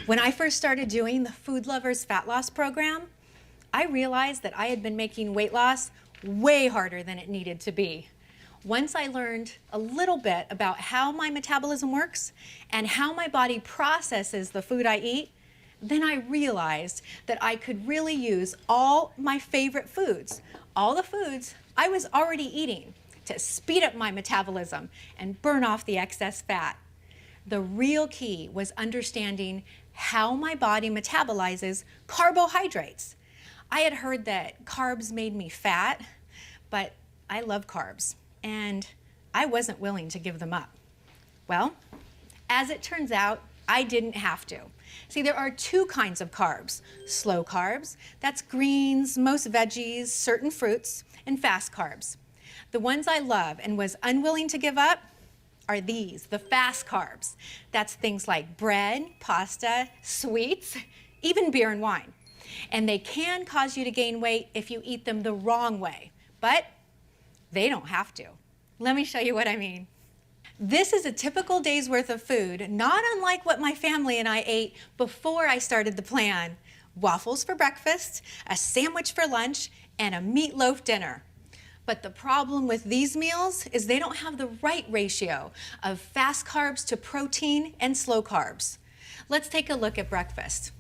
When I first started doing the Food Lovers Fat Loss Program, I realized that I had been making weight loss way harder than it needed to be. Once I learned a little bit about how my metabolism works and how my body processes the food I eat, then I realized that I could really use all my favorite foods, all the foods I was already eating, to speed up my metabolism and burn off the excess fat. The real key was understanding how my body metabolizes carbohydrates. I had heard that carbs made me fat, but I love carbs, and I wasn't willing to give them up. Well, as it turns out, I didn't have to. See, there are two kinds of carbs. Slow carbs, that's greens, most veggies, certain fruits, and fast carbs. The ones I love and was unwilling to give up are these, the fast carbs. That's things like bread, pasta, sweets, even beer and wine. And they can cause you to gain weight if you eat them the wrong way, but they don't have to. Let me show you what I mean. This is a typical day's worth of food, not unlike what my family and I ate before I started the plan. Waffles for breakfast, a sandwich for lunch, and a meatloaf dinner. But the problem with these meals is they don't have the right ratio of fast carbs to protein and slow carbs. Let's take a look at breakfast.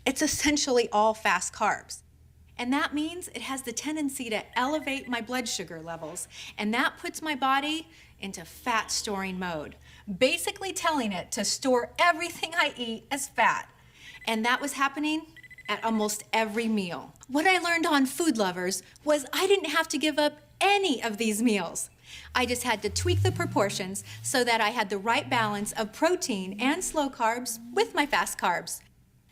It's essentially all fast carbs. And that means it has the tendency to elevate my blood sugar levels, and that puts my body into fat storing mode, basically telling it to store everything I eat as fat. And that was happening at almost every meal. What I learned on Food Lovers was I didn't have to give up any of these meals. I just had to tweak the proportions so that I had the right balance of protein and slow carbs with my fast carbs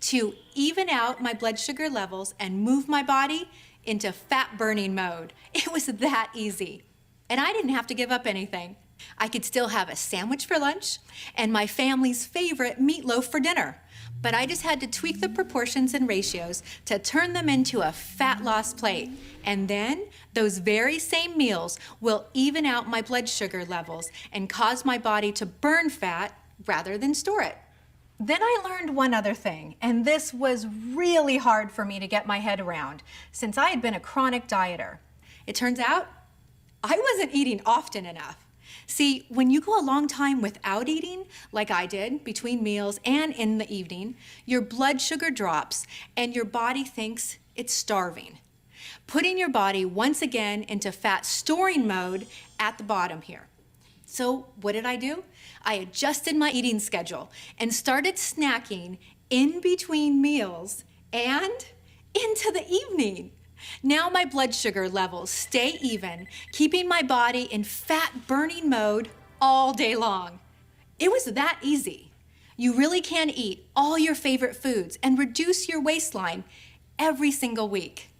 to even out my blood sugar levels and move my body into fat burning mode. It was that easy. And I didn't have to give up anything. I could still have a sandwich for lunch and my family's favorite meatloaf for dinner. But I just had to tweak the proportions and ratios to turn them into a fat loss plate. And then those very same meals will even out my blood sugar levels and cause my body to burn fat rather than store it. Then I learned one other thing, and this was really hard for me to get my head around since I had been a chronic dieter. It turns out I wasn't eating often enough. See, when you go a long time without eating, like I did, between meals and in the evening, your blood sugar drops and your body thinks it's starving, putting your body once again into fat storing mode at the bottom here. So what did I do? I adjusted my eating schedule and started snacking in between meals and into the evening. Now my blood sugar levels stay even, keeping my body in fat burning mode all day long. It was that easy. You really can eat all your favorite foods and reduce your waistline every single week.